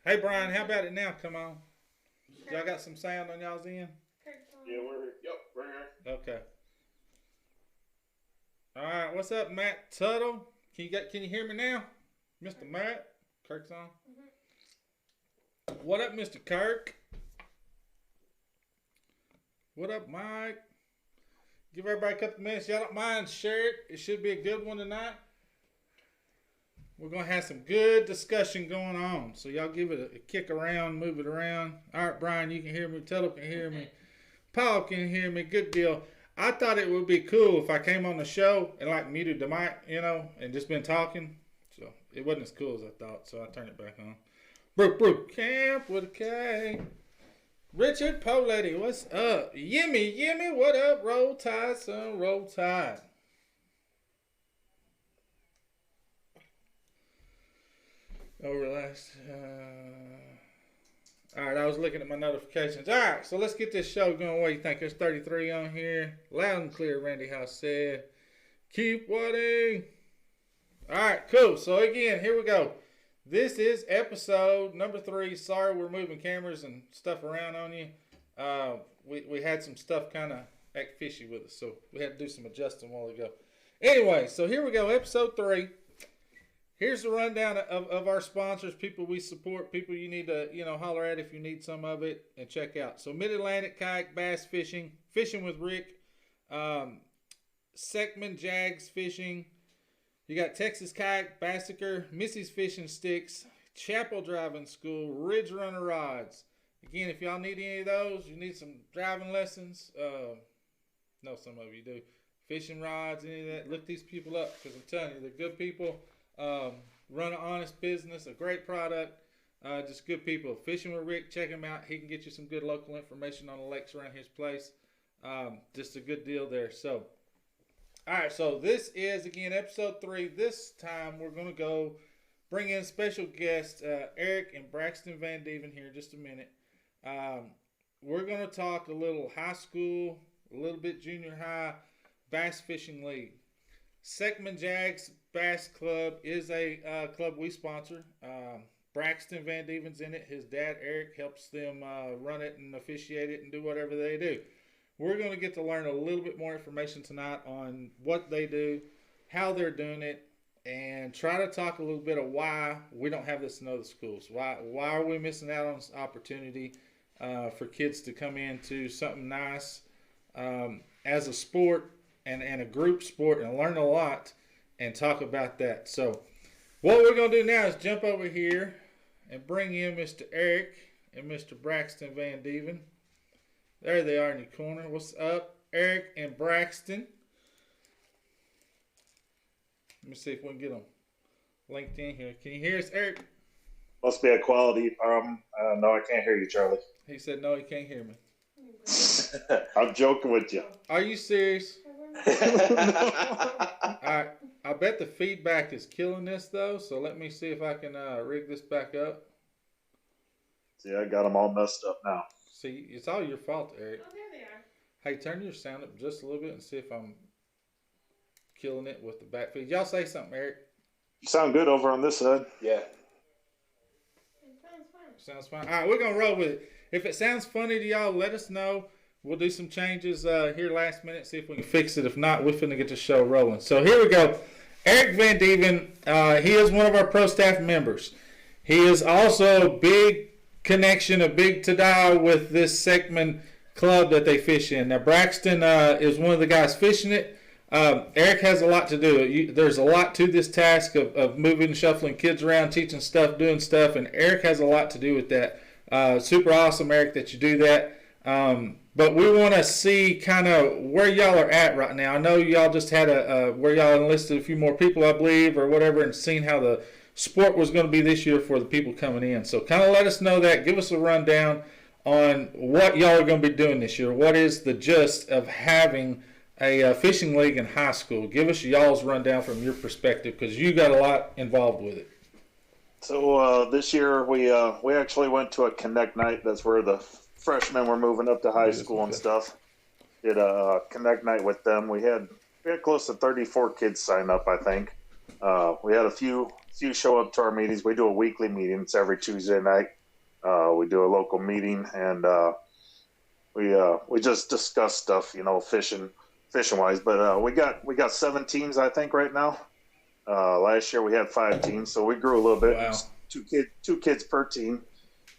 Hey, Brian, how about it now? Come on. Y'all got some sound on y'all's end? Yeah, we're here. Okay. All right. What's up, Matt Tuttle? Can you hear me now, Mr. Matt? Kirk's on. What up, Mr. Kirk? What up, Mike? Give everybody a couple minutes. Y'all don't mind, share it. It should be a good one tonight. We're gonna have some good discussion going on. So y'all give it a kick around, move it around. All right, Brian, you can hear me. Tuttle can hear me. Paul can hear me. Good deal. I thought it would be cool if I came on the show and like muted the mic, and just been talking. So it wasn't as cool as I thought. So I turned it back on. Brook Camp with a K. Richard Poletti, what's up? Yimmy, what up? Roll Tide, son, roll Tide. Over last. All right, I was looking at my notifications. All right, so let's get this show going. What do you think? There's 33 on here. Loud and clear, Randy House said. Keep waiting. All right, cool. So again, here we go. This is episode number 3. Sorry we're moving cameras and stuff around on you. We had some stuff kind of act fishy with us, so we had to do some adjusting a while ago. Anyway, so here we go, episode 3. Here's the rundown of our sponsors, people we support, people you need to, holler at if you need some of it and check out. So Mid-Atlantic Kayak Bass Fishing, Fishing with Rick, Seckman Jags Fishing. You got Texas Kayak, Bassiker, Missy's Fishing Sticks, Chapel Driving School, Ridge Runner Rods. Again, if y'all need any of those, you need some driving lessons. No, some of you do. Fishing rods, any of that. Look these people up because I'm telling you, they're good people. Run an honest business, a great product. Just good people. Fishing with Rick, check him out. He can get you some good local information on the lakes around his place. Just a good deal there. So, all right, so this is, again, episode 3. This time we're going to go bring in special guests, Eric and Braxton Vandeven here in just a minute. We're going to talk a little high school, a little bit junior high bass fishing league. Seckman Jags Bass Club is a club we sponsor. Braxton Vandeven's in it. His dad, Eric, helps them run it and officiate it and do whatever they do. We're going to get to learn a little bit more information tonight on what they do, how they're doing it, and try to talk a little bit of why we don't have this in other schools. Why are we missing out on this opportunity for kids to come into something nice as a sport and a group sport and learn a lot and talk about that. So what we're going to do now is jump over here and bring in Mr. Eric and Mr. Braxton Vandeven. There they are in the corner. What's up, Eric and Braxton? Let me see if we can get them linked in here. Can you hear us, Eric? Must be a quality problem. No, I can't hear you, Charlie. He said, no, he can't hear me. I'm joking with you. Are you serious? All right. I bet the feedback is killing this, though, so let me see if I can rig this back up. See, I got them all messed up now. See, it's all your fault, Eric. Oh, there they are. Hey, turn your sound up just a little bit and see if I'm killing it with the back feed. Y'all say something, Eric. You sound good over on this side. Yeah. It sounds fine. Sounds fine. All right, we're going to roll with it. If it sounds funny to y'all, let us know. We'll do some changes here last minute, see if we can fix it. If not, we're finna get the show rolling. So here we go. Eric Vandeven, he is one of our pro staff members. He is also a big connection, a big to-die with this Seckman club that they fish in. Now, Braxton is one of the guys fishing it. Eric has a lot to do. There's a lot to this task of moving, shuffling kids around, teaching stuff, doing stuff, and Eric has a lot to do with that. Super awesome, Eric, that you do that. But we want to see kind of where y'all are at right now. I know y'all just had where y'all enlisted a few more people, I believe, or whatever, and seen how the sport was going to be this year for the people coming in. So kind of let us know that. Give us a rundown on what y'all are going to be doing this year. What is the gist of having a fishing league in high school? Give us y'all's rundown from your perspective because you got a lot involved with it. So this year we actually went to a Connect night. That's where the freshmen were moving up to high school and stuff. Did a Connect night with them. We had close to 34 kids sign up, I think. We had a few show up to our meetings. We do a weekly meeting. It's every Tuesday night. We do a local meeting, and we just discuss stuff, fishing wise. But we got 7 teams, I think, right now. Last year we had 5 teams, so we grew a little bit. Wow. Two kids per team.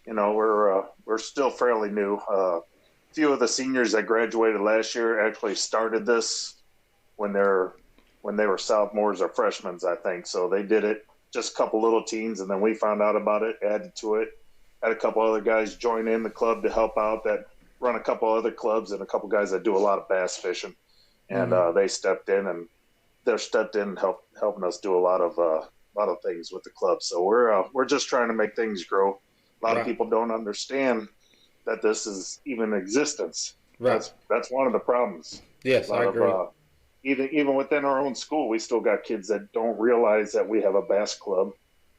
We're still fairly new. A few of the seniors that graduated last year actually started this when they were sophomores or freshmen, I think. So they did it, just a couple little teams, and then we found out about it, added to it. Had a couple other guys join in the club to help out that run a couple other clubs, and a couple guys that do a lot of bass fishing. And they stepped in, and they're stepped in helping us do a lot of things with the club. So we're just trying to make things grow. A lot of people don't understand that this is even in existence. Right. That's one of the problems. Yes, I agree. Even within our own school, we still got kids that don't realize that we have a bass club,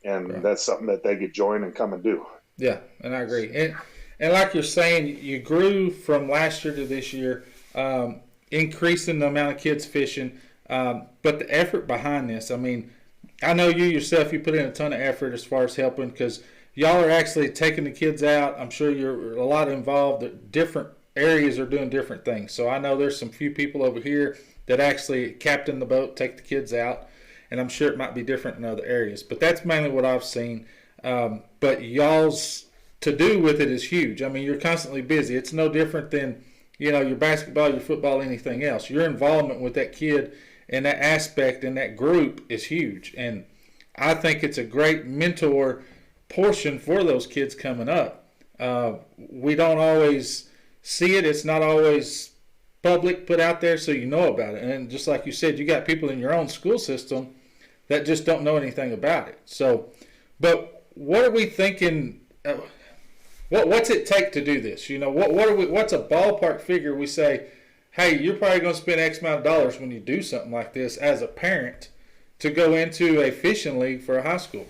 and that's something that they could join and come and do. Yeah, and I agree. And like you're saying, you grew from last year to this year, increasing the amount of kids fishing. But the effort behind this, I mean, I know you yourself, you put in a ton of effort as far as helping, because y'all are actually taking the kids out. I'm sure you're a lot involved. Different areas are doing different things. So I know there's some few people over here that actually captain the boat, take the kids out, and I'm sure it might be different in other areas. But that's mainly what I've seen. But y'all's to do with it is huge. I mean, you're constantly busy. It's no different than, your basketball, your football, anything else. Your involvement with that kid and that aspect and that group is huge. And I think it's a great mentor portion for those kids coming up. We don't always see it. It's not always public, put out there so you know about it. And just like you said, you got people in your own school system that just don't know anything about it. So, but what are we thinking? What's it take to do this? What's a ballpark figure we say, hey, you're probably going to spend X amount of dollars when you do something like this as a parent to go into a fishing league for a high school?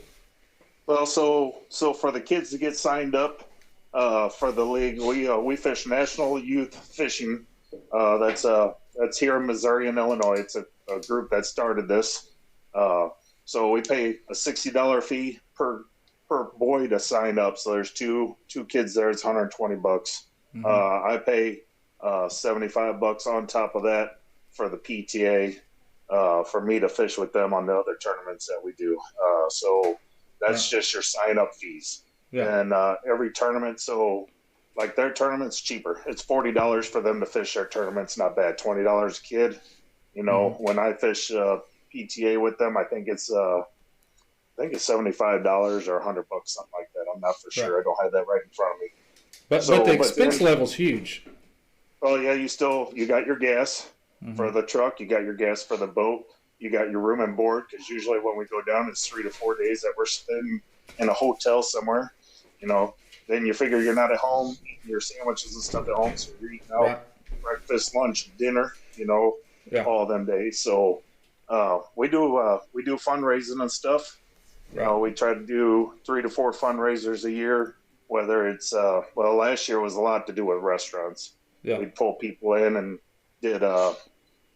Well, so for the kids to get signed up for the league, we fish National Youth Fishing. That's here in Missouri and Illinois. It's a group that started this. So we pay a $60 fee per boy to sign up. So there's two kids there. It's $120. Mm-hmm. I pay $75 on top of that for the PTA for me to fish with them on the other tournaments that we do. So that's just your sign up fees. Yeah. And every tournament, so like their tournament's cheaper. It's $40 for them to fish their tournaments. Not bad. $20 a kid. When I fish PTA with them, I think it's $75 or $100, something like that. I'm not for sure. I don't have that right in front of me. But the expense level's huge. Oh yeah, you got your gas for the truck. You got your gas for the boat. You got your room and board, because usually when we go down, it's 3 to 4 days that we're spending in a hotel somewhere. Then you figure you're not at home eating your sandwiches and stuff at home, so you're eating out breakfast, lunch, dinner. All them days. So we do fundraising and stuff. We try to do 3 to 4 fundraisers a year. Whether it's last year was a lot to do with restaurants. Yeah. We'd pull people in and did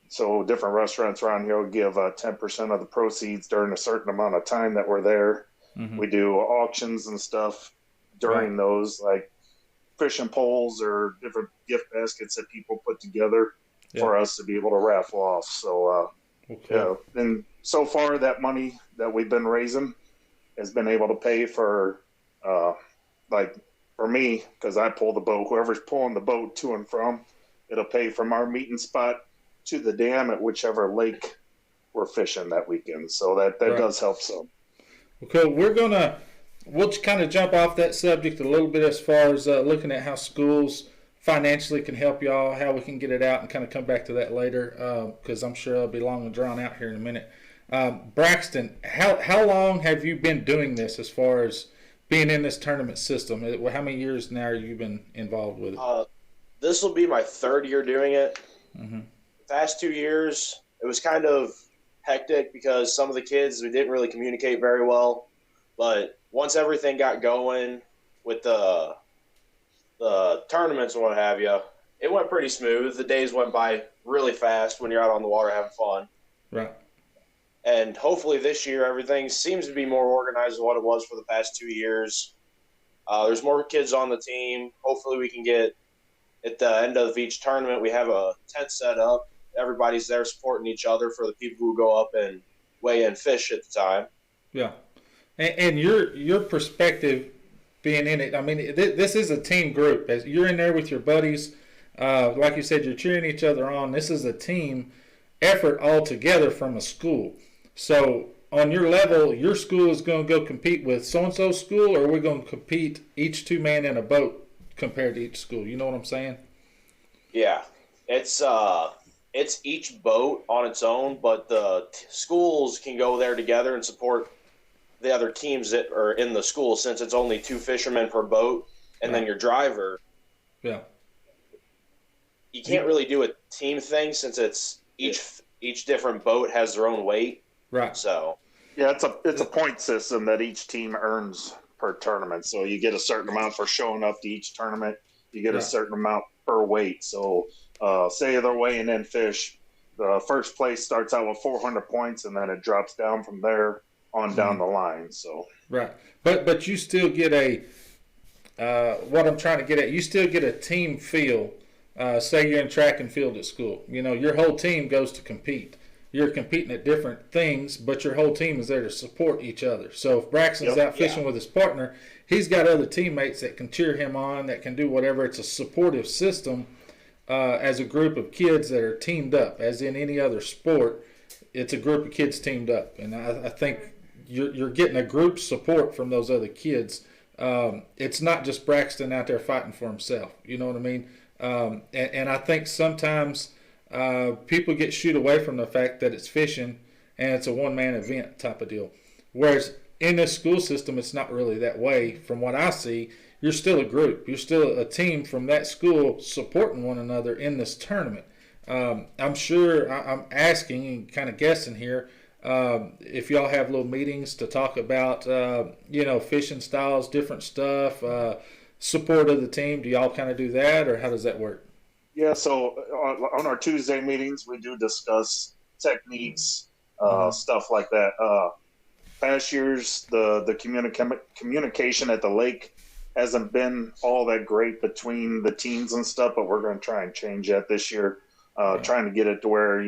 so different restaurants around here would give 10% of the proceeds during a certain amount of time that we're there. Mm-hmm. We do auctions and stuff during those, like fishing poles or different gift baskets that people put together for us to be able to raffle off. So, and so far that money that we've been raising has been able to pay for, for me, because I pull the boat, whoever's pulling the boat to and from, it'll pay from our meeting spot to the dam at whichever lake we're fishing that weekend. So that does help some. Okay, we'll kind of jump off that subject a little bit as far as looking at how schools financially can help y'all, how we can get it out, and kind of come back to that later, because I'm sure it'll be long and drawn out here in a minute. Braxton, how long have you been doing this as far as being in this tournament system? How many years now have you been involved with it? This will be my 3rd year doing it. Mm-hmm. The past 2 years, it was kind of hectic because some of the kids, we didn't really communicate very well. But once everything got going with the tournaments and what have you, it went pretty smooth. The days went by really fast when you're out on the water having fun. Right. And hopefully this year everything seems to be more organized than what it was for the past 2 years. There's more kids on the team. Hopefully we can get, at the end of each tournament, we have a tent set up. Everybody's there supporting each other for the people who go up and weigh in fish at the time. Yeah. And your perspective being in it, I mean, this is a team group. As you're in there with your buddies, like you said, you're cheering each other on. This is a team effort all together from a school. So on your level, your school is going to go compete with so-and-so school, or we're going to compete each two-man in a boat compared to each school. You know what I'm saying? Yeah. It's each boat on its own, but the schools can go there together and support the other teams that are in the school, since it's only 2 fishermen per boat and then your driver. Yeah. You can't really do a team thing since it's each different boat has their own weight. Right. So Yeah, it's a point system that each team earns per tournament. So you get a certain amount for showing up to each tournament. You get a certain amount per weight. So say they're weighing in fish, the first place starts out with 400 points, and then it drops down from there on down the line. So right, but you still get what I'm trying to get at. You still get a team feel. Say you're in track and field at school. You know, your whole team goes to compete. You're competing at different things, but your whole team is there to support each other. So if Braxton's out fishing with his partner, he's got other teammates that can cheer him on, that can do whatever. It's a supportive system as a group of kids that are teamed up. As in any other sport, it's a group of kids teamed up. And I think you're getting a group support from those other kids. It's not just Braxton out there fighting for himself. You know what I mean? And I think sometimes people get shooed away from the fact that it's fishing and it's a one-man event type of deal. Whereas in this school system, it's not really that way. From what I see, you're still a group. You're still a team from that school supporting one another in this tournament. I'm sure, I'm asking and kind of guessing here, if y'all have little meetings to talk about, fishing styles, different stuff, support of the team. Do y'all kind of do that, or how does that work? yeah, so on our Tuesday meetings, we do discuss techniques, stuff like that. Past years, the communication at the lake hasn't been all that great between the teams and stuff, but we're going to try and change that this year. Trying to get it to where,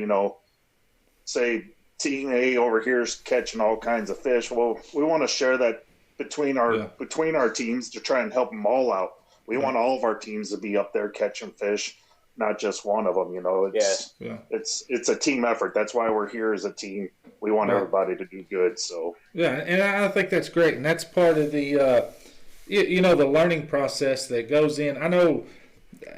say Team A over here is catching all kinds of fish. Well, we want to share that between our teams to try and help them all out. We want all of our teams to be up there catching fish, not just one of them. It's a team effort. That's why we're here as a team. We want everybody to do good. So and I think that's great, and that's part of the the learning process that goes in. I know,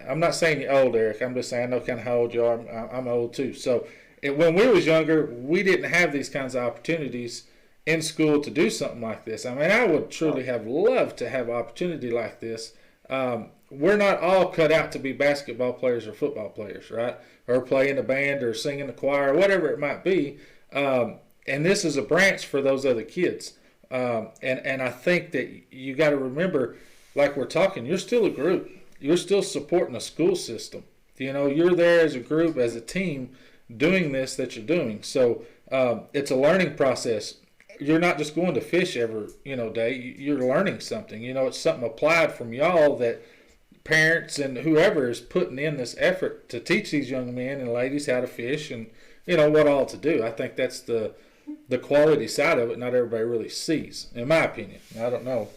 I'm not saying you're old, Eric. I'm just saying I know kind of how old you are. I'm old too. So when we was younger, we didn't have these kinds of opportunities in school to do something like this. I mean, I would truly have loved to have an opportunity like this. We're not all cut out to be basketball players or football players, right? Or play in a band or sing in the choir or whatever it might be. And this is a branch for those other kids. And I think that you got to remember, like we're talking, you're still a group. You're still supporting a school system. You're there as a group, as a team, doing this that you're doing. So it's a learning process. You're not just going to fish every day. You're learning something. It's something applied from y'all that parents and whoever is putting in this effort to teach these young men and ladies how to fish and what all to do. I think that's the quality side of it. Not everybody really sees, in my opinion. I don't know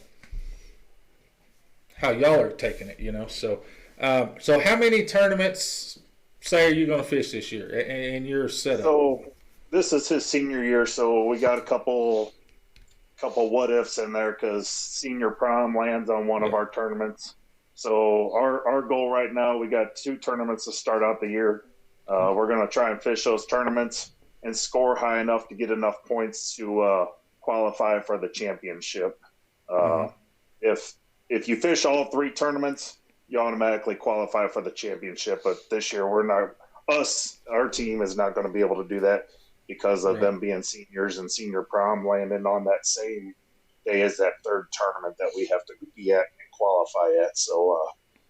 how y'all are taking it. So how many tournaments, say, are you going to fish this year in your setup? So this is his senior year, so we got a couple what ifs in there because senior prom lands on one of our tournaments. So our goal right now, we got 2 tournaments to start out the year. We're going to try and fish those tournaments and score high enough to get enough points to qualify for the championship. If you fish all 3 tournaments, you automatically qualify for the championship. But this year, our team is not going to be able to do that because of them being seniors and senior prom landing on that same day as that 3rd tournament that we have to be at and qualify at. So,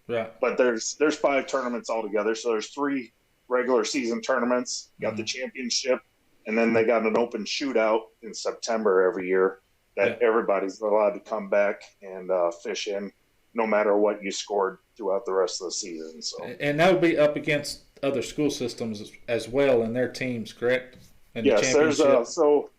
but there's 5 tournaments altogether. So there's 3 regular season tournaments. You got the championship, And then they got an open shootout in September every year that everybody's allowed to come back and fish in, no matter what you scored throughout the rest of the season. So, and that would be up against other school systems as well and their teams, correct? In yes, the championship?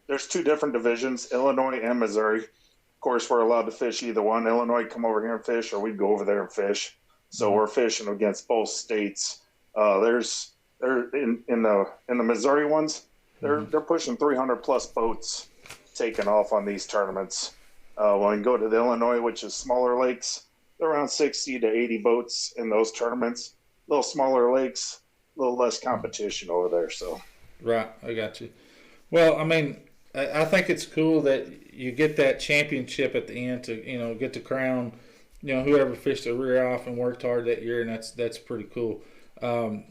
There's two different divisions, Illinois and Missouri. Of course, we're allowed to fish either one. Illinois come over here and fish, or we'd go over there and fish. So we're fishing against both states. There's in the Missouri ones, they're pushing 300 plus boats taking off on these tournaments. When you go to the Illinois, which is smaller lakes, they're around 60 to 80 boats in those tournaments. A little smaller lakes, a little less competition over there. So, right, I got you. Well, I mean, I think it's cool that you get that championship at the end to get to crown, whoever fished their rear off and worked hard that year, and that's pretty cool. I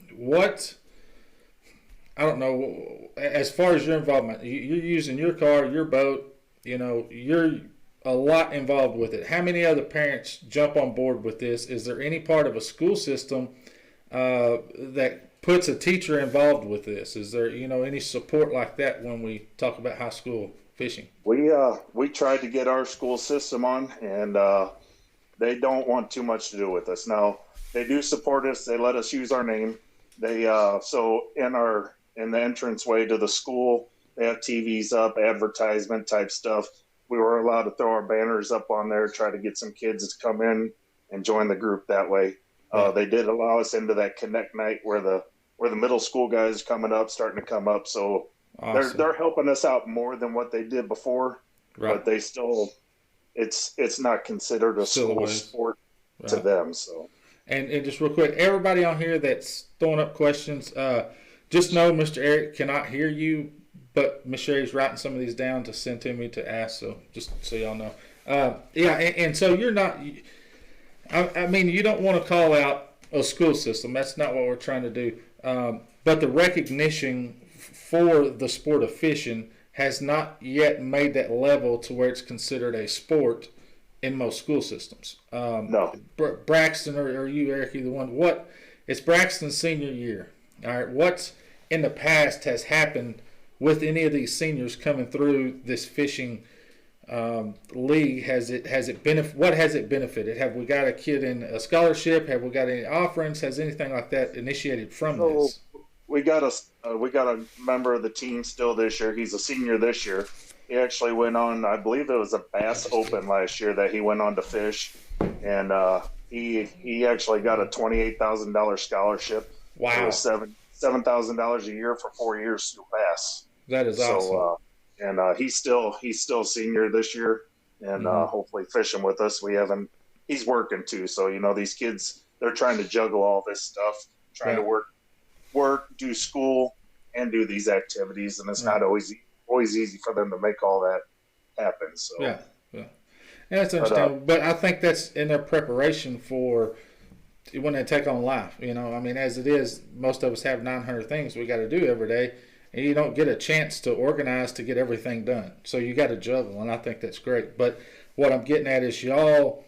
don't know, as far as your involvement, you're using your car, your boat, you're a lot involved with it. How many other parents jump on board with this? Is there any part of a school system that puts a teacher involved with this? Is there, any support like that when we talk about high school fishing? We tried to get our school system on, and they don't want too much to do with us. Now, they do support us. They let us use our name. They so in the entranceway to the school, they have TVs up, advertisement type stuff. We were allowed to throw our banners up on there, try to get some kids to come in and join the group that way. They did allow us into that connect night where the middle school guys starting to come up. So awesome. They're helping us out more than what they did before, but they still, it's not considered a school sport to them. So, and just real quick, everybody on here that's throwing up questions, just know Mr. Eric cannot hear you, but Miss Sherry's writing some of these down to send to me to ask. So just so y'all know, and so you're not. I mean, you don't want to call out a school system. That's not what we're trying to do. But the recognition for the sport of fishing has not yet made that level to where it's considered a sport in most school systems. No. Braxton or you, Eric, either one. It's Braxton's senior year. All right. What in the past has happened with any of these seniors coming through this fishing league? What has it benefited? Have we got a kid in a scholarship? Have we got any offerings? Has anything like that initiated from this? We got a member of the team still this year. He's a senior this year. He actually went on, I believe it was a Bass Open last year that he went on to fish, and he actually got a $28,000 scholarship. Wow! It was $7,000 a year for 4 years through Bass. That is awesome. And he's still senior this year, and hopefully fishing with us. He's working too, so these kids, they're trying to juggle all this stuff, trying to work, do school, and do these activities, and it's not always easy for them to make all that happen. So yeah, that's understandable. But I think that's in their preparation for when they take on life. I mean, as it is, most of us have 900 things we got to do every day. And you don't get a chance to organize to get everything done. So you got to juggle, and I think that's great. But what I'm getting at is y'all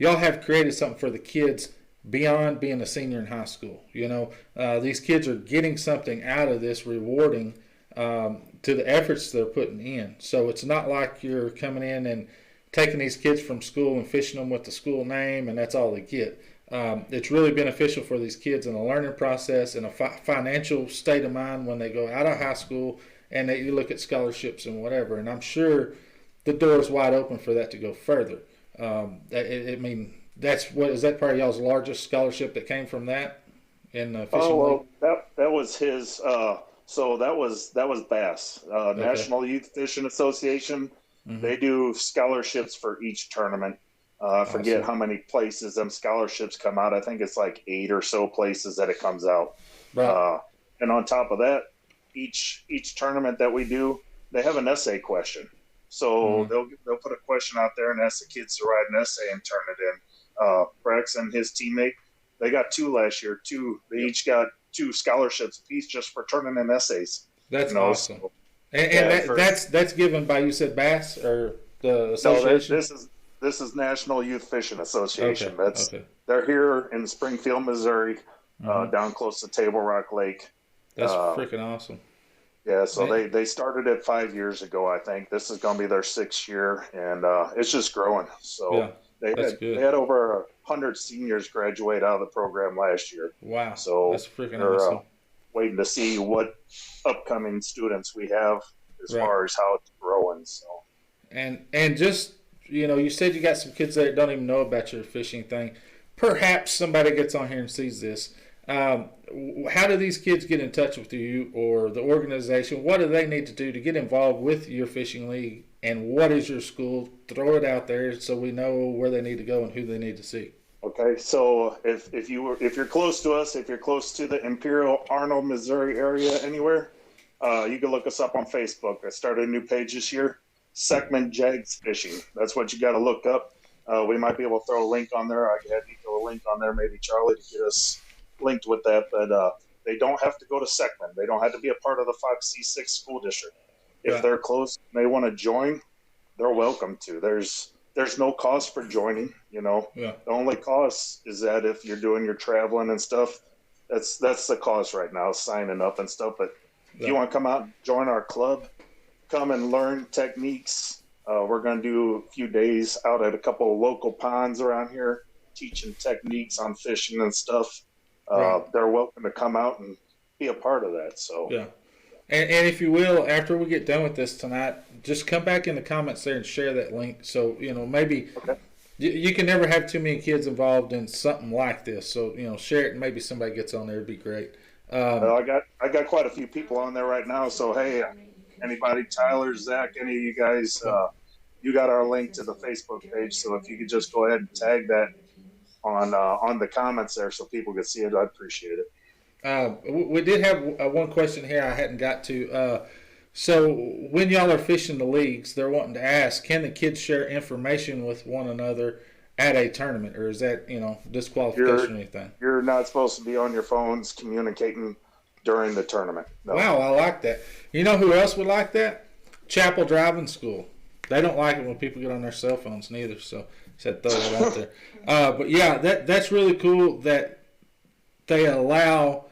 have created something for the kids beyond being a senior in high school. These kids are getting something out of this, rewarding to the efforts they're putting in. So it's not like you're coming in and taking these kids from school and fishing them with the school name, and that's all they get. It's really beneficial for these kids in a learning process and a financial state of mind when they go out of high school and that you look at scholarships and whatever. And I'm sure the door is wide open for that to go further. Is that probably y'all's largest scholarship that came from that in the fishing league? That was his. So that was Bass, National Youth Fishing Association. Mm-hmm. They do scholarships for each tournament. I forget how many places them scholarships come out. I think it's like 8 or so places that it comes out. Right. And on top of that, each tournament that we do, they have an essay question. So they'll put a question out there and ask the kids to write an essay and turn it in. Braxton and his teammate, they got 2 last year. They each got 2 scholarships apiece just for turning in essays. That's awesome. So, that's given by, you said Bass or the association? No, this is National Youth Fishing Association. They're here in Springfield, Missouri, down close to Table Rock Lake. That's freaking awesome. Yeah, so Yeah. they started it 5 years ago, I think. This is going to be their 6th year, and it's just growing. Yeah, So they that's had they good. had over 100 seniors graduate out of the program last year. Wow, So that's freaking they're awesome. waiting to see what upcoming students we have as Right. far as how it's growing. So And just you said you got some kids that don't even know about your fishing thing. Perhaps somebody gets on here and sees this. How do these kids get in touch with you or the organization? What do they need to do to get involved with your fishing league? And what is your school? Throw it out there so we know where they need to go and who they need to see. okay, so if you're close to us, if you're close to the Imperial Arnold, Missouri area anywhere, you can look us up on Facebook. I started a new page this year, Seckman Jags Fishing. That's what you got to look up. We might be able to throw a link on there. I can have you throw a link on there, maybe Charlie, to get us linked with that. But they don't have to go to Seckman. They don't have to be a part of the 5C6 school district. If Right. they're close and they want to join, they're welcome to. There's no cost for joining. Yeah. The only cost is that if you're doing your traveling and stuff, that's the cost right now, signing up and stuff. But if you Yeah. want to come out and join our club, come and learn techniques. We're going to do a few days out at a couple of local ponds around here, teaching techniques on fishing and stuff. Right. They're welcome to come out and be a part of that. So Yeah. And if you will, after we get done with this tonight, just come back in the comments there and share that link. So, maybe okay. you can never have too many kids involved in something like this. So, share it and maybe somebody gets on there. It'd be great. I got quite a few people on there right now. So hey, anybody, Tyler, Zach, any of you guys, you got our link to the Facebook page. So if you could just go ahead and tag that on the comments there, so people can see it, I'd appreciate it. We did have one question here I hadn't got to. So when y'all are fishing the leagues, they're wanting to ask, can the kids share information with one another at a tournament, or is that disqualification or anything? You're not supposed to be on your phones communicating during the tournament. No. Wow, I like that. You know who else would like that? Chapel Driving School. They don't like it when people get on their cell phones neither. So said throw it out there. But yeah, that's really cool that they allow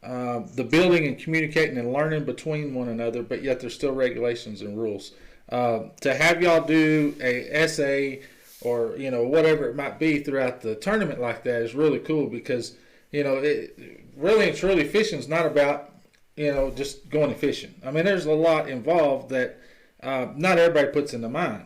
the building and communicating and learning between one another, but yet there's still regulations and rules. To have y'all do a essay or whatever it might be throughout the tournament like that is really cool, because it really and truly fishing is not about just going and fishing. I mean, there's a lot involved that not everybody puts into mind.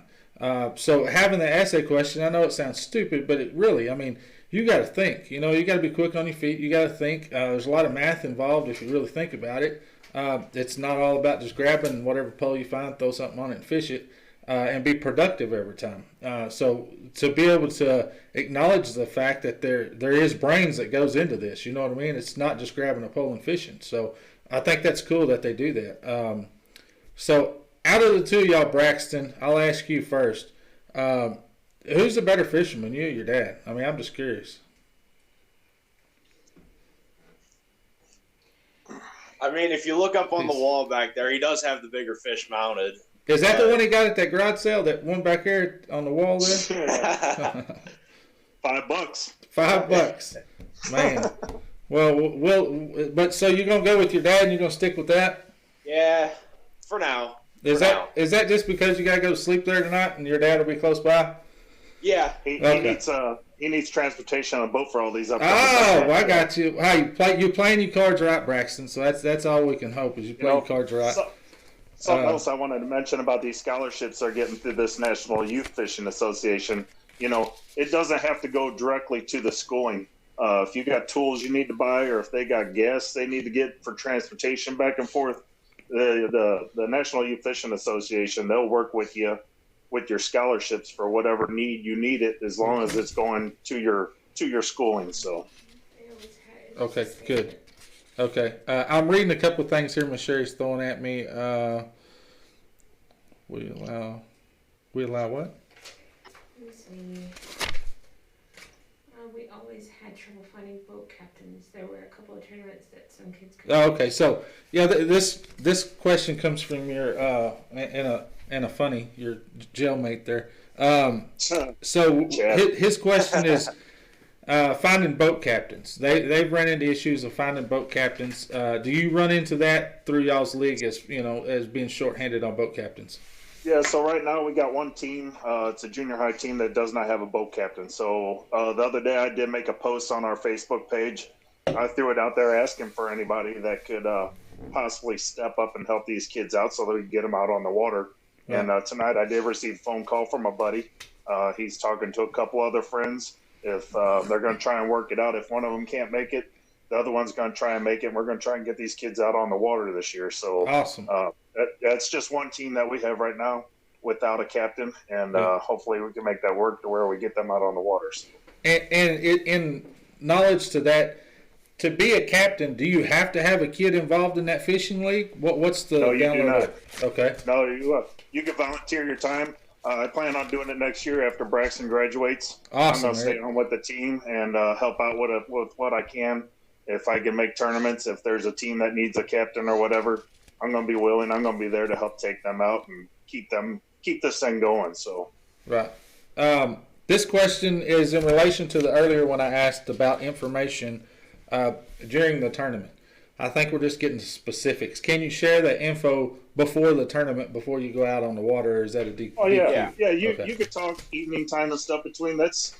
So having the essay question, I know it sounds stupid, but it really, I mean, you got to think. You got to be quick on your feet. You got to think. There's a lot of math involved if you really think about it. It's not all about just grabbing whatever pole you find, throw something on it, and fish it, and be productive every time. So to be able to acknowledge the fact that there is brains that goes into this, you know what I mean? It's not just grabbing a pole and fishing. So I think that's cool that they do that. So out of the two of y'all, Braxton, I'll ask you first. Who's the better fisherman, you or your dad? I mean, I'm just curious. I mean, if you look up on the wall back there, he does have the bigger fish mounted. Is that the one he got at that garage sale? That one back here on the wall there? $5. $5, man. Well, but so you're gonna go with your dad and you're gonna stick with that? Yeah, for now. Is that just because you gotta go to sleep there tonight and your dad will be close by? Yeah. He Okay. needs transportation on a boat for all these upcoming. Oh, I got you. Hey, you playing your cards right, Braxton. So that's all we can hope is you play your cards right. Something else I wanted to mention about these scholarships they're getting through this National Youth Fishing Association. It doesn't have to go directly to the schooling. If you got tools you need to buy, or if they got gas they need to get for transportation back and forth, the National Youth Fishing Association, they'll work with you with your scholarships for whatever need you need it, as long as it's going to your schooling. So Okay, good. Okay, I'm reading a couple of things here Miss Sherry's throwing at me. We allow what? Let me see. We always had trouble finding boat captains. There were a couple of tournaments that some kids could. Oh, okay, so yeah, this question comes from your in a funny your jailmate there. So Yeah. his question is, Finding boat captains. They've run into issues of finding boat captains. Do you run into that through y'all's league as as being shorthanded on boat captains? Yeah, so right now we got one team. It's a junior high team that does not have a boat captain. So the other day I did make a post on our Facebook page. I threw it out there asking for anybody that could possibly step up and help these kids out so that we can get them out on the water. Right. And tonight I did receive a phone call from a buddy. He's talking to a couple other friends. If they're going to try and work it out, if one of them can't make it, the other one's going to try and make it. And we're going to try and get these kids out on the water this year. So awesome. That's just one team that we have right now without a captain, and hopefully we can make that work to where we get them out on the waters. And in knowledge to that, to be a captain, do you have to have a kid involved in that fishing league? What's the No, you do not. Okay. No, you can volunteer your time. I plan on doing it next year after Braxton graduates. Awesome. I'm going to stay on with the team and help out with what I can. If I can make tournaments, if there's a team that needs a captain or whatever, I'm going to be willing. I'm going to be there to help take them out and keep this thing going. So, right. This question is in relation to the earlier one I asked about information during the tournament. I think we're just getting to specifics. Can you share that info before the tournament, before you go out on the water, or is that a deep? Oh yeah, deep You could talk evening time and stuff between. That's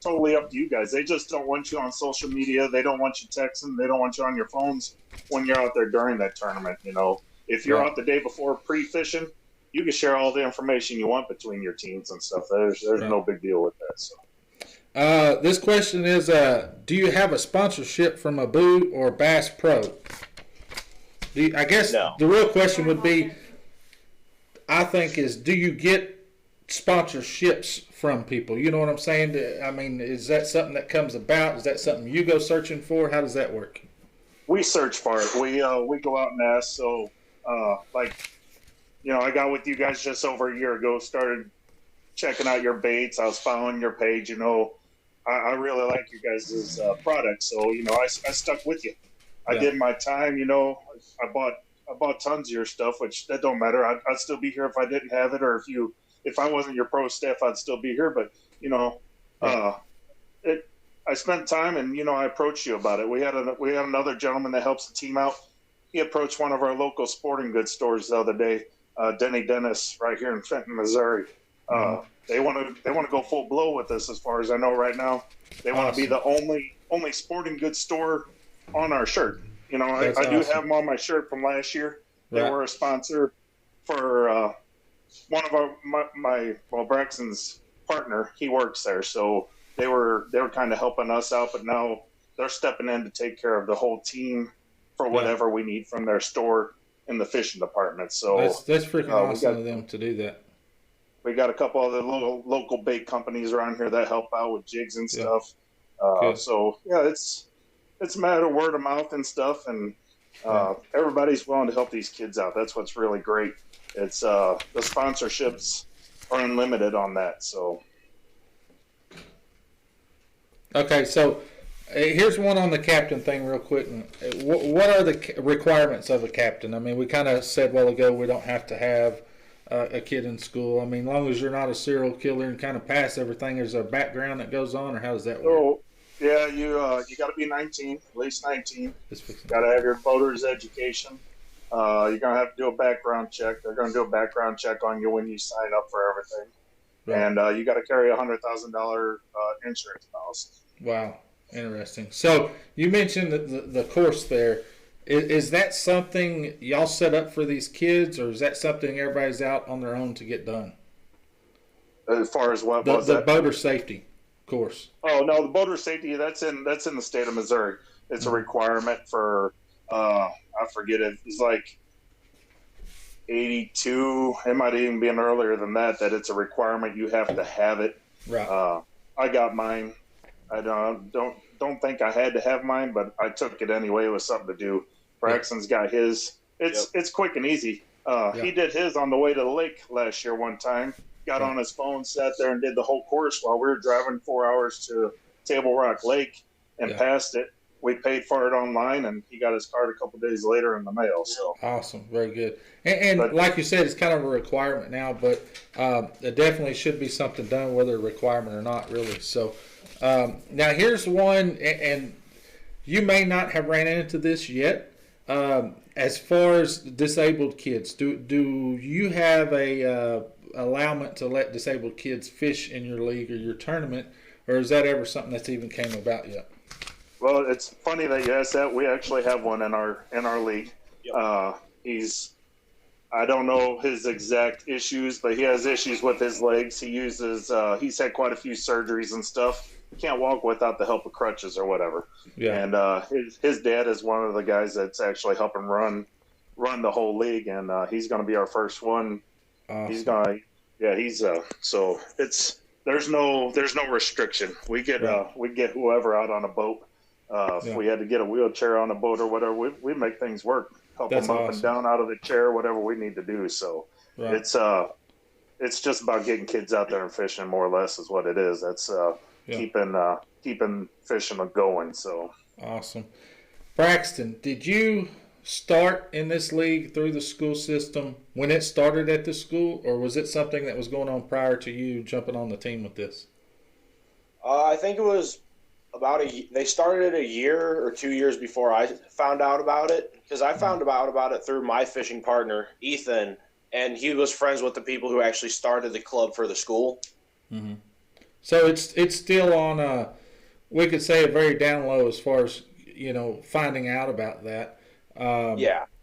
totally up to you guys. They just don't want you on social media. They don't want you texting. They don't want you on your phones when you're out there during that tournament. If you're out the day before pre-fishing, you can share all the information you want between your teams and stuff. There's no big deal with that. So. This question is, do you have a sponsorship from a Boo or Bass Pro? I guess No. The real question would be, I think, is do you get sponsorships from people? You know what I'm saying? I mean, is that something that comes about? Is that something you go searching for? How does that work? We search for it. We go out and ask. So, I got with you guys just over a year ago, started checking out your baits. I was following your page. I really like you guys' product. So, I stuck with you. I did my time. I bought tons of your stuff, which that don't matter. I'd still be here if I didn't have it, or if I wasn't your pro staff, I'd still be here. But I spent time, and I approached you about it. We had another gentleman that helps the team out. He approached one of our local sporting goods stores the other day, Denny Dennis, right here in Fenton, Missouri. They want to go full blow with this, as far as I know right now. They want to be the only sporting goods store on our shirt. I do have them on my shirt from last year. They were a sponsor for one of Braxton's partner. He works there, so they were kind of helping us out. But now they're stepping in to take care of the whole team for whatever we need from their store in the fishing department. So that's freaking awesome of them to do that. We got a couple other local bait companies around here that help out with jigs and stuff. So it's a matter of word of mouth and stuff, and everybody's willing to help these kids out. That's what's really great. It's the sponsorships are unlimited on that. So okay, so here's one on the captain thing real quick. What are the requirements of a captain? I mean, we kind of said a while ago we don't have to have a kid in school. I mean, as long as you're not a serial killer and kind of pass everything, there's a background that goes on, or how does that work? So, yeah, you got to be 19, at least 19. Got to have your boater's education. You're going to have to do a background check. They're going to do a background check on you when you sign up for everything. Right. And you got to carry a $100,000 insurance policy. Wow, interesting. So you mentioned the course there. Is that something y'all set up for these kids, or is that something everybody's out on their own to get done? As far as what was the boater safety course? Oh no, the boater safety that's in the state of Missouri. It's a requirement for I forget it. It's like 82. It might even be earlier than that. That it's a requirement. You have to have it. Right. I got mine. I don't think I had to have mine, but I took it anyway. It was something to do. Braxton's got his. It's quick and easy. He did his on the way to the lake last year one time. Got on his phone, sat there, and did the whole course while we were driving 4 hours to Table Rock Lake and passed it. We paid for it online, and he got his card a couple days later in the mail. So awesome, very good. And like you said, it's kind of a requirement now, but it definitely should be something done, whether a requirement or not, really. So Now here's one, and you may not have ran into this yet. As far as disabled kids, do you have a allowance to let disabled kids fish in your league or your tournament, or is that ever something that's even came about yet? Well, it's funny that you asked that. We actually have one in our league. Yep. I don't know his exact issues, but he has issues with his legs. He uses he's had quite a few surgeries and stuff. Can't walk without the help of crutches or whatever. Yeah. And his dad is one of the guys that's actually helping run the whole league, and he's going to be our first one. Awesome. He's so there's no restriction. We get whoever out on a boat. If we had to get a wheelchair on a boat or whatever, we make things work. Help That's them up awesome. and down out of the chair, whatever we need to do. So it's just about getting kids out there and fishing, more or less, is what it is. That's keeping fishing going. So awesome. Braxton, did you start in this league through the school system when it started at the school, or was it something that was going on prior to you jumping on the team with this? I think it was they started it a year or 2 years before I found out about it, because I found out about it through my fishing partner, Ethan, and he was friends with the people who actually started the club for the school. Mm-hmm. So it's still on we could say a very down low as far as, finding out about that. And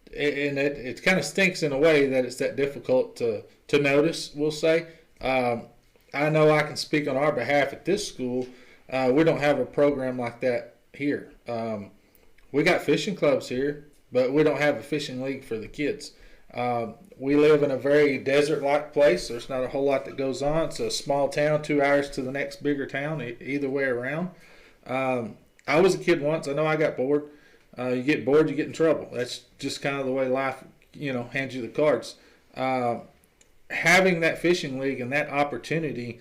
it kind of stinks in a way that it's that difficult to notice, we'll say. I know I can speak on our behalf at this school. We don't have a program like that here. We got fishing clubs here, but we don't have a fishing league for the kids. We live in a very desert-like place. There's not a whole lot that goes on. It's a small town, 2 hours to the next bigger town, either way around. I was a kid once. I know I got bored. You get bored, you get in trouble. That's just kind of the way life, hands you the cards. Having that fishing league and that opportunity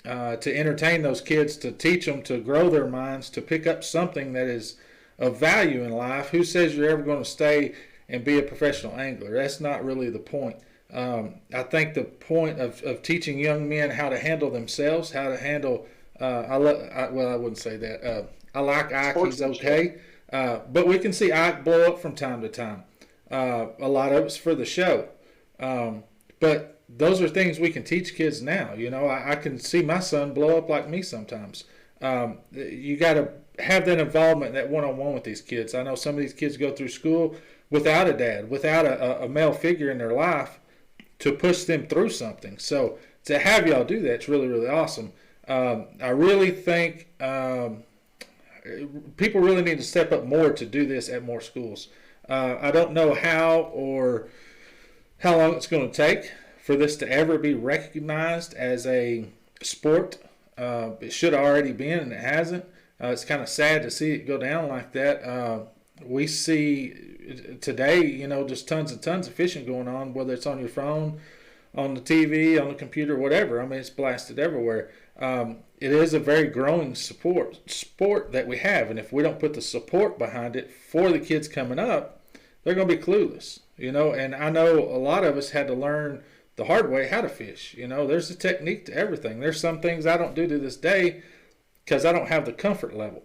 to entertain those kids, to teach them, to grow their minds, to pick up something that is of value in life. Who says you're ever going to stay and be a professional angler? That's not really the point. I think the point of teaching young men how to handle themselves, how to handle I wouldn't say that. I like Ike. He's okay. But we can see Ike blow up from time to time. A lot of it's for the show. But those are things we can teach kids now. I can see my son blow up like me sometimes. You got to have that involvement, that one-on-one with these kids. I know some of these kids go through school without a dad, without a male figure in their life to push them through something. So to have y'all do that's really, really awesome. I really think people really need to step up more to do this at more schools. I don't know how long it's going to take for this to ever be recognized as a sport. It should have already been, and it hasn't. It's kind of sad to see it go down like that. We see today, just tons and tons of fishing going on, whether it's on your phone, on the TV, on the computer, whatever. I mean, it's blasted everywhere. It is a very growing sport that we have, and if we don't put the support behind it for the kids coming up, they're going to be clueless, And I know a lot of us had to learn the hard way how to fish. There's a technique to everything. There's some things I don't do to this day because I don't have the comfort level.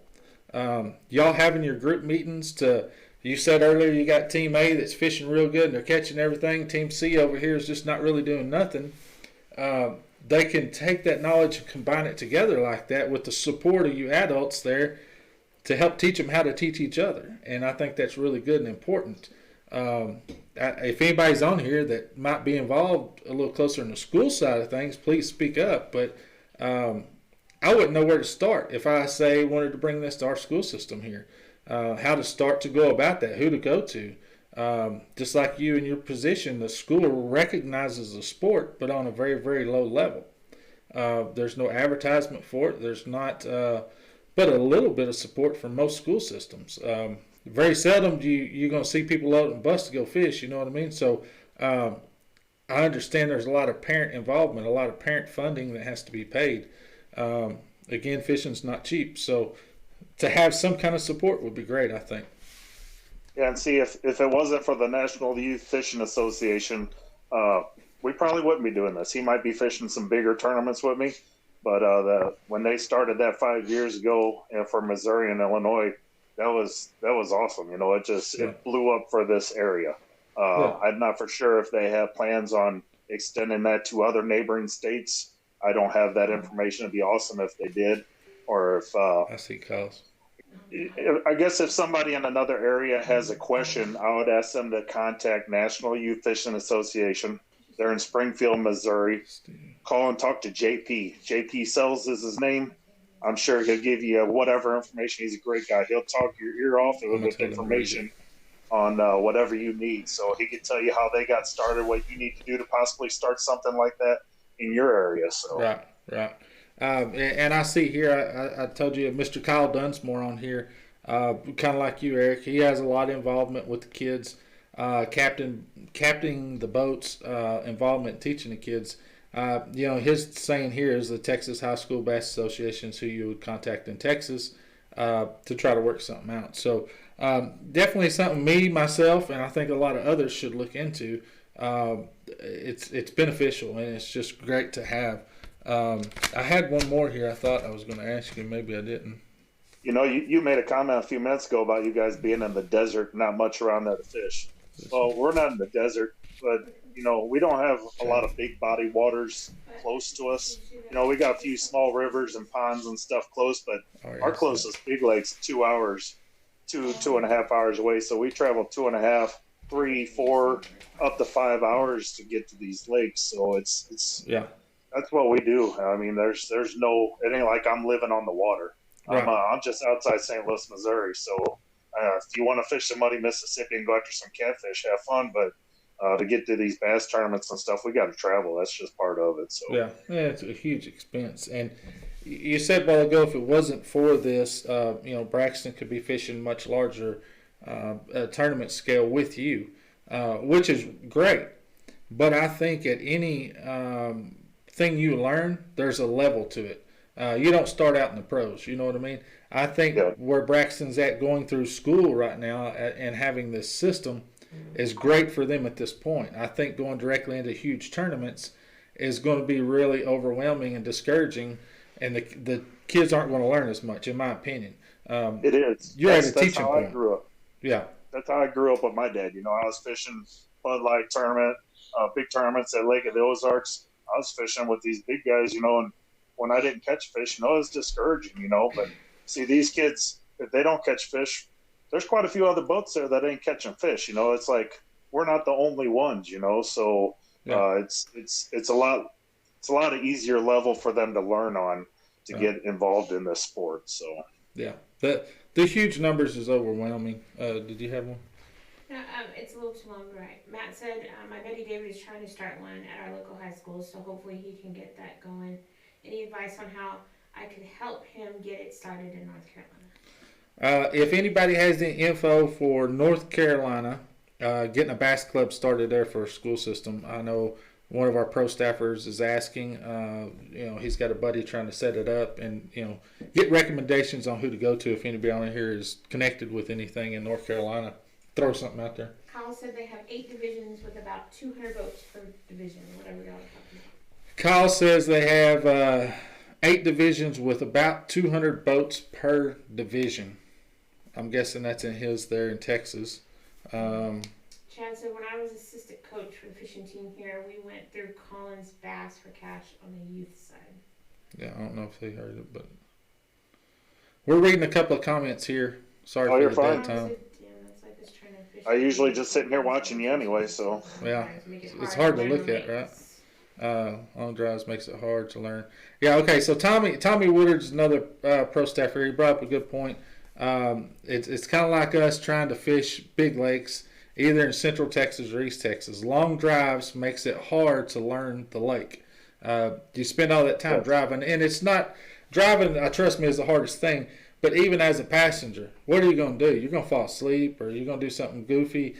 Y'all having your group meetings you said earlier you got Team A that's fishing real good and they're catching everything. Team C over here is just not really doing nothing. They can take that knowledge and combine it together like that with the support of you adults there to help teach them how to teach each other. And I think that's really good and important. If anybody's on here that might be involved a little closer in the school side of things, please speak up. But I wouldn't know where to start if I wanted to bring this to our school system here. How to start to go about that, who to go to. Just like you in your position, the school recognizes the sport, but on a very, very low level. There's no advertisement for it. There's not, but a little bit of support from most school systems. Very seldom you're going to see load loading bus to go fish, you know what I mean? So I understand there's a lot of parent involvement, a lot of parent funding that has to be paid. Again, fishing's not cheap, so to have some kind of support would be great, I think. Yeah, and see, if it wasn't for the National Youth Fishing Association, we probably wouldn't be doing this. He might be fishing some bigger tournaments with me, But when they started that 5 years ago for Missouri and Illinois, that was awesome. It blew up for this area. I'm not for sure if they have plans on extending that to other neighboring states. I don't have that information. It'd be awesome if they did, or if I see calls. I guess if somebody in another area has a question, I would ask them to contact National Youth Fishing Association. They're in Springfield, Missouri. Call and talk to JP. JP Sells is his name. I'm sure he'll give you whatever information. He's a great guy. He'll talk your ear off with information on whatever you need. So he can tell you how they got started, what you need to do to possibly start something like that in your area. So Right. And I see here, I told you Mr. Kyle Dunsmore on here, kind of like you, Eric. He has a lot of involvement with the kids, captaining the boats, involvement teaching the kids. His saying here is the Texas High School Bass Association is who you would contact in Texas to try to work something out. So definitely something myself, and I think a lot of others should look into. It's beneficial, and it's just great to have. I had one more here I thought I was going to ask you. Maybe I didn't. You made a comment a few minutes ago about you guys being in the desert, not much around there to fish. Well, we're not in the desert, but, we don't have a lot of big body waters close to us. We got a few small rivers and ponds and stuff close, but our closest big lake's 2 hours, 2.5 hours away. So we travel 2.5, 3, 4, up to 5 hours to get to these lakes. So it's that's what we do. I mean, there's no, it ain't like I'm living on the water. Right. I'm just outside St. Louis, Missouri. So if you want to fish the muddy Mississippi and go after some catfish, have fun. But to get to these bass tournaments and stuff, we got to travel. That's just part of it. So yeah, it's a huge expense. And you said a while ago, if it wasn't for this, Braxton could be fishing much larger tournament scale with you, which is great. But I think at any thing you learn, there's a level to it. You don't start out in the pros, you know what I mean? I think where Braxton's at going through school right now and having this system is great for them at this point. I think going directly into huge tournaments is going to be really overwhelming and discouraging, and the kids aren't going to learn as much, in my opinion. It is. You're at a teaching point. I grew up. Yeah. That's how I grew up with my dad. I was fishing Bud Light tournament, big tournaments at Lake of the Ozarks. I was fishing with these big guys, and when I didn't catch fish, it was discouraging, But see, these kids, if they don't catch fish, there's quite a few other boats there that ain't catching fish. It's like we're not the only ones, So it's a lot of easier level for them to learn on to get involved in this sport. So yeah, the huge numbers is overwhelming. Did you have one? No, it's a little too long to write. Matt said my buddy David is trying to start one at our local high school, so hopefully he can get that going. Any advice on how I can help him get it started in North Carolina? If anybody has any info for North Carolina, getting a bass club started there for a school system, I know one of our pro staffers is asking. He's got a buddy trying to set it up, and get recommendations on who to go to if anybody on here is connected with anything in North Carolina. Throw something out there. Kyle said they have 8 divisions with about 200 boats per division, whatever y'all are talking about. Kyle says they have 8 divisions with about 200 boats per division. I'm guessing that's in his there in Texas. Chad said, when I was assistant coach for the fishing team here, we went through Collins Bass for cash on the youth side. Yeah, I don't know if they heard it, but we're reading a couple of comments here. Sorry for you're the fine. dead time. I usually just sitting here watching you anyway, so. Yeah, it's hard to look at, right? Long drives makes it hard to learn. Yeah, okay, so Tommy Woodard's another pro staffer. He brought up a good point. It's kind of like us trying to fish big lakes, either in Central Texas or East Texas. Long drives makes it hard to learn the lake. You spend all that time driving, and it's not driving. Trust me, is the hardest thing. But even as a passenger, what are you going to do? You're going to fall asleep, or you're going to do something goofy,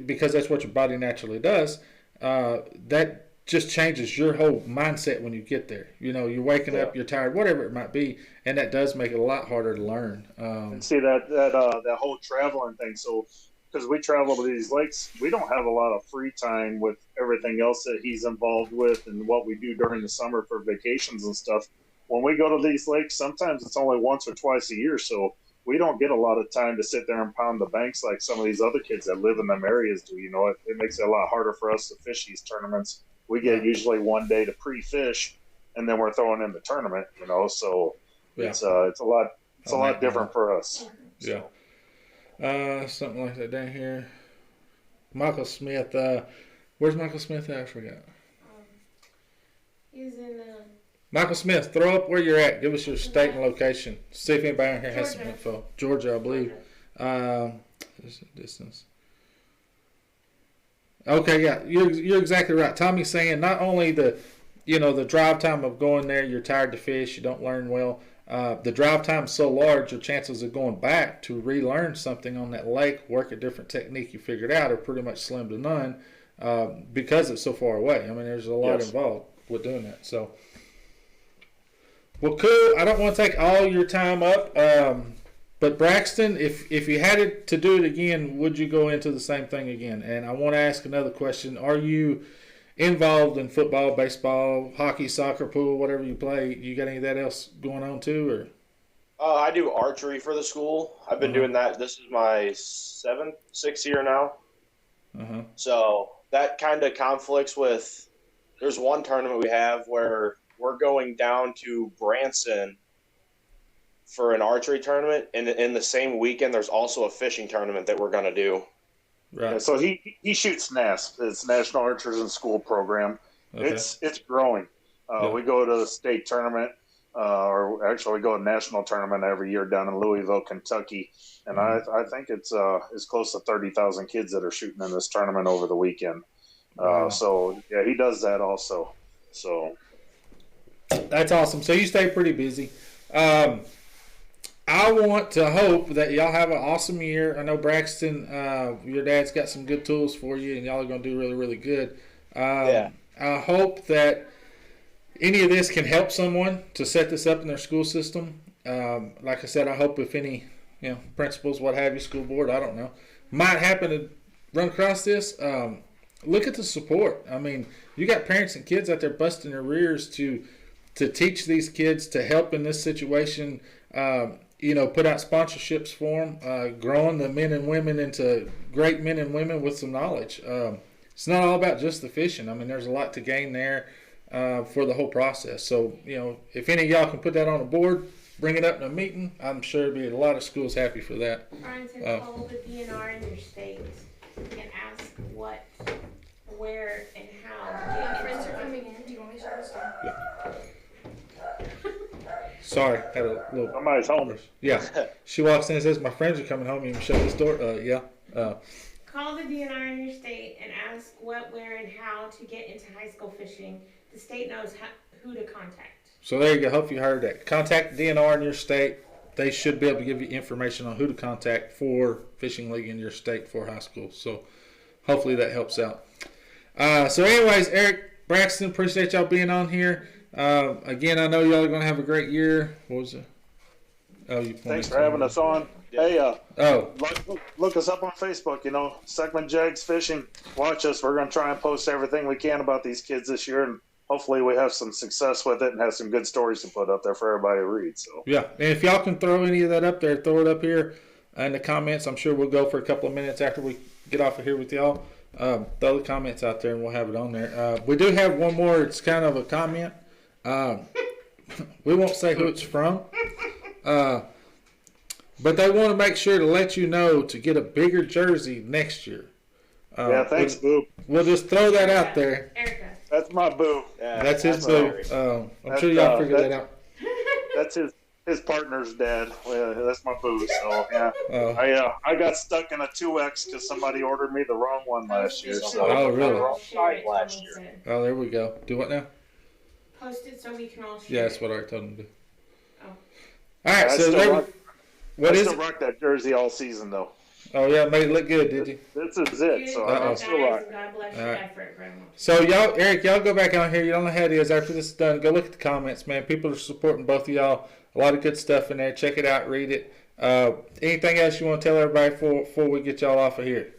because that's what your body naturally does. That just changes your whole mindset when you get there. You're waking up, you're tired, whatever it might be, and that does make it a lot harder to learn. And see that whole traveling thing. So because we travel to these lakes, we don't have a lot of free time with everything else that he's involved with and what we do during the summer for vacations and stuff. When we go to these lakes, sometimes it's only once or twice a year, so we don't get a lot of time to sit there and pound the banks like some of these other kids that live in them areas do. You know, it makes it a lot harder for us to fish these tournaments. We get usually one day to pre-fish, and then we're throwing in the tournament. You know, so it's a lot different for us. Yeah. Something like that down here. Michael Smith. Where's Michael Smith at? I forgot. He's in Michael Smith, throw up where you're at. Give us your state and location. See if anybody out here has some Georgia. info. Georgia, I believe. There's a distance. Okay, yeah, you're exactly right. Tommy's saying not only the drive time of going there, you're tired to fish, you don't learn well. The drive time is so large, your chances of going back to relearn something on that lake, work a different technique you figured out, are pretty much slim to none because it's so far away. I mean, there's a lot involved with doing that. So, well, cool. I don't want to take all your time up, but Braxton, if you had it to do it again, would you go into the same thing again? And I want to ask another question. Are you involved in football, baseball, hockey, soccer, pool, whatever you play? You got any of that else going on too, or? I do archery for the school. I've been doing that. This is my sixth year now. So that kind of conflicts with, there's one tournament we have where we're going down to Branson for an archery tournament, and in the same weekend there's also a fishing tournament that we're going to do. Right. Yeah, so he shoots NASP. It's National Archers in School program. Okay. It's growing. We go to the state tournament, or actually we go to national tournament every year down in Louisville, Kentucky, and I think it's close to 30,000 kids that are shooting in this tournament over the weekend. So yeah, he does that also. So that's awesome. So you stay pretty busy. I want to hope that y'all have an awesome year. I know Braxton, your dad's got some good tools for you, and y'all are going to do really, really good. I hope that any of this can help someone to set this up in their school system. Like I said, I hope if any principals, what have you, school board, I don't know, might happen to run across this, look at the support. I mean, you got parents and kids out there busting their rears to teach these kids, to help in this situation. Put out sponsorships for them, growing the men and women into great men and women with some knowledge. It's not all about just the fishing. I mean, there's a lot to gain there for the whole process. So, if any of y'all can put that on a board, bring it up in a meeting, I'm sure there'll be a lot of schools happy for that. Brian said call the DNR in your state and ask what, where, and how. Friends are coming in. Do you want me to shut this down? Yeah. Sorry, had a little. Somebody's home. Yeah, she walks in and says, "My friends are coming home. You can shut this door." Call the DNR in your state and ask what, where, and how to get into high school fishing. The state knows who to contact. So there you go. Hope you heard that. Contact the DNR in your state. They should be able to give you information on who to contact for fishing league in your state for high school. So hopefully that helps out. So anyways, Eric, Braxton, appreciate y'all being on here. Again, I know y'all are going to have a great year. What was it? Oh, thanks for having us on. Hey, look us up on Facebook, Segment Jags Fishing. Watch us. We're going to try and post everything we can about these kids this year, and hopefully we have some success with it and have some good stories to put up there for everybody to read. So yeah, and if y'all can throw any of that up there, throw it up here in the comments. I'm sure we'll go for a couple of minutes after we get off of here with y'all. Throw the comments out there and we'll have it on there. We do have one more. It's kind of a comment. We won't say who it's from, but they want to make sure to let you know to get a bigger jersey next year. Thanks, Boo. We'll just throw that out there. Erica. That's my Boo. Yeah, that's his Boo. I'm sure y'all figure that out. That's his partner's dad. That's my Boo. So yeah, I got stuck in a 2X because somebody ordered me the wrong one last year. So. Oh really? Last year. Oh, there we go. Do what now? Post it so we can all share. Yeah, that's what I told him to do. Oh. All right, I so still rock that jersey all season though. Oh yeah, made it look good, did you? This is it. So I still rock. God bless your effort, Grandma. So Eric, y'all go back on here. You don't know how it is after this is done. Go look at the comments, man. People are supporting both of y'all. A lot of good stuff in there. Check it out, read it. Anything else you want to tell everybody before we get y'all off of here?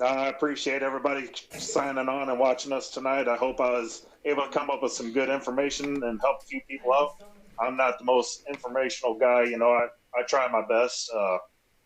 I appreciate everybody signing on and watching us tonight. I hope I was able to come up with some good information and help a few people out. I'm not the most informational guy. I try my best.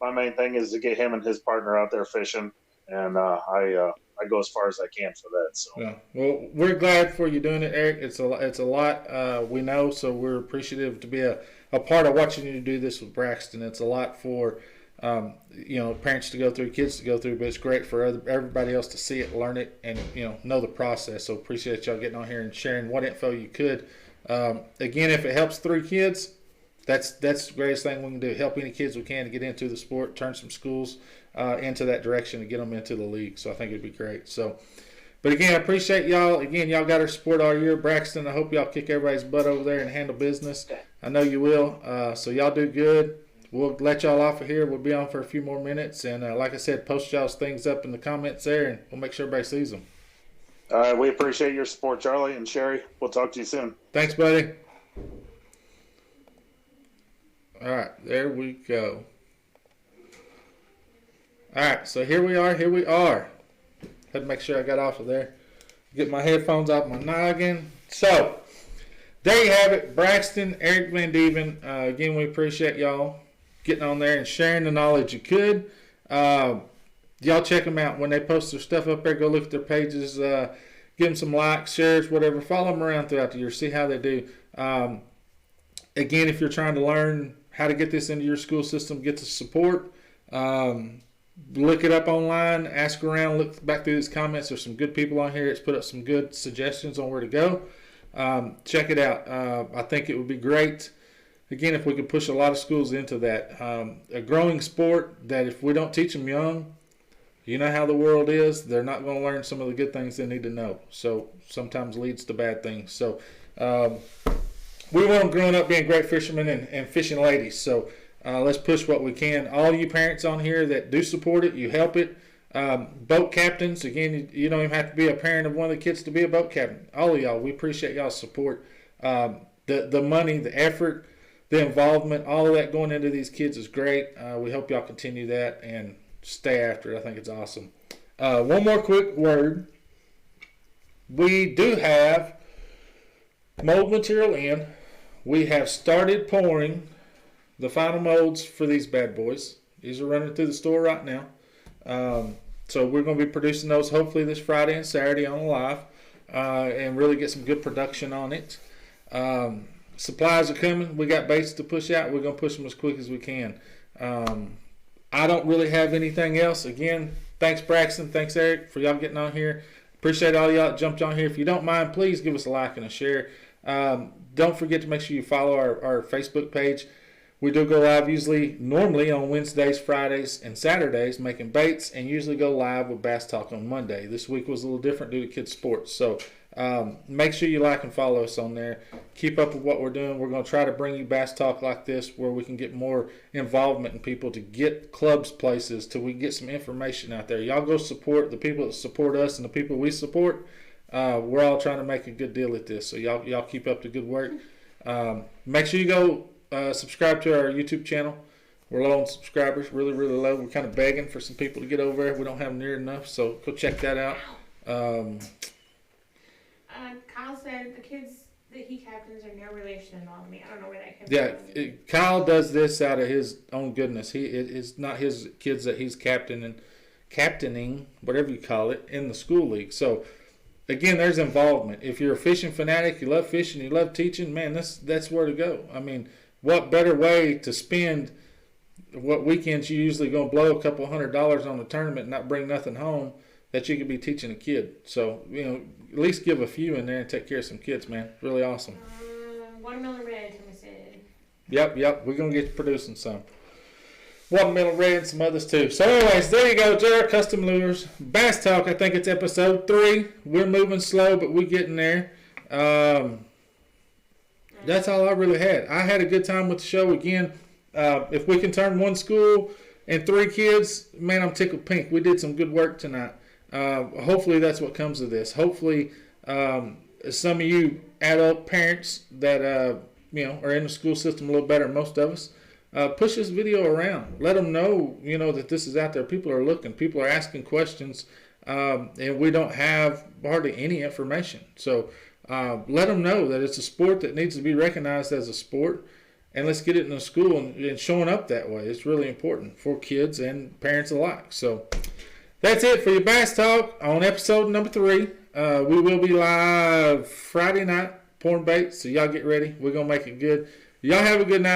My main thing is to get him and his partner out there fishing, and I go as far as I can for that. So. Yeah. Well, we're glad for you doing it, Eric. It's a lot we know, so we're appreciative to be a part of watching you do this with Braxton. It's a lot for parents to go through, kids to go through, but it's great for everybody else to see it, learn it, and know the process. So appreciate y'all getting on here and sharing what info you could. Again, if it helps 3 kids, that's the greatest thing we can do. Help any kids we can to get into the sport, turn some schools into that direction and get them into the league. So I think it'd be great. So, but again, I appreciate y'all. Again, y'all got our support all year. Braxton, I hope y'all kick everybody's butt over there and handle business. I know you will. So y'all do good. We'll let y'all off of here. We'll be on for a few more minutes. And like I said, post y'all's things up in the comments there, and we'll make sure everybody sees them. All right, we appreciate your support, Charlie and Sherry. We'll talk to you soon. Thanks, buddy. All right, there we go. All right, so here we are. Had to make sure I got off of there. Get my headphones off my noggin. So, there you have it. Braxton, Eric Vandeven. Again, we appreciate y'all getting on there and sharing the knowledge you could. Y'all check them out. When they post their stuff up there, go look at their pages. Give them some likes, shares, whatever. Follow them around throughout the year. See how they do. Again, if you're trying to learn how to get this into your school system, get the support. Look it up online, ask around, look back through these comments. There's some good people on here that's put up some good suggestions on where to go. Check it out. I think it would be great, again, if we could push a lot of schools into that. A growing sport that if we don't teach them young, you know how the world is, they're not going to learn some of the good things they need to know. So sometimes leads to bad things. So we want them growing up being great fishermen and fishing ladies. So let's push what we can. All you parents on here that do support it, you help it. Boat captains, again, you don't even have to be a parent of one of the kids to be a boat captain. All of y'all, we appreciate y'all's support. The money, the effort, the involvement, all of that going into these kids is great. We hope y'all continue that and stay after it. I think it's awesome. One more quick word. We do have mold material in. We have started pouring the final molds for these bad boys. These are running through the store right now. So we're going to be producing those hopefully this Friday and Saturday on the live and really get some good production on it. Supplies are coming. We got baits to push out. We're going to push them as quick as we can. I don't really have anything else. Again, thanks Braxton. Thanks Eric for y'all getting on here. Appreciate all y'all that jumped on here. If you don't mind, please give us a like and a share. Don't forget to make sure you follow our Facebook page. We do go live normally on Wednesdays, Fridays, and Saturdays making baits, and usually go live with Bass Talk on Monday. This week was a little different due to kids' sports. So make sure you like and follow us on there. Keep up with what we're doing. We're going to try to bring you Bass Talk like this where we can get more involvement in people to get clubs places till we can get some information out there. Y'all go support the people that support us and the people we support. We're all trying to make a good deal at this. So y'all keep up the good work. Make sure you go subscribe to our YouTube channel. We're low on subscribers, really low. We're kind of begging for some people to get over there. We don't have near enough, so go check that out. Kyle said the kids that he captains are no relation at all to me. I don't know where that came from. Kyle does this out of his own goodness. It's not his kids that he's captaining, whatever you call it, in the school league. So again, there's involvement. If you're a fishing fanatic, you love fishing, you love teaching, man, that's where to go. I mean, what better way to spend what weekends you usually going to blow a couple $100 on a tournament and not bring nothing home that you could be teaching a kid. So, at least give a few in there and take care of some kids, man. Really awesome. Watermelon red, Timmy said. Yep. We're going to get producing some. Watermelon red and some others too. So anyways, there you go, JR Custom Lures. Bass Talk, I think it's episode 3. We're moving slow, but we're getting there. That's all I really had. I had a good time with the show. Again, if we can turn one school and 3 kids, man, I'm tickled pink. We did some good work tonight. Hopefully that's what comes of this. Hopefully some of you adult parents that are in the school system a little better than most of us, push this video around. Let them know, that this is out there. People are looking. People are asking questions, and we don't have hardly any information. So let them know that it's a sport that needs to be recognized as a sport, and let's get it in the school and showing up that way. It's really important for kids and parents alike. So that's it for your Bass Talk on episode number 3. We will be live Friday night, pouring bait, so y'all get ready. We're going to make it good. Y'all have a good night.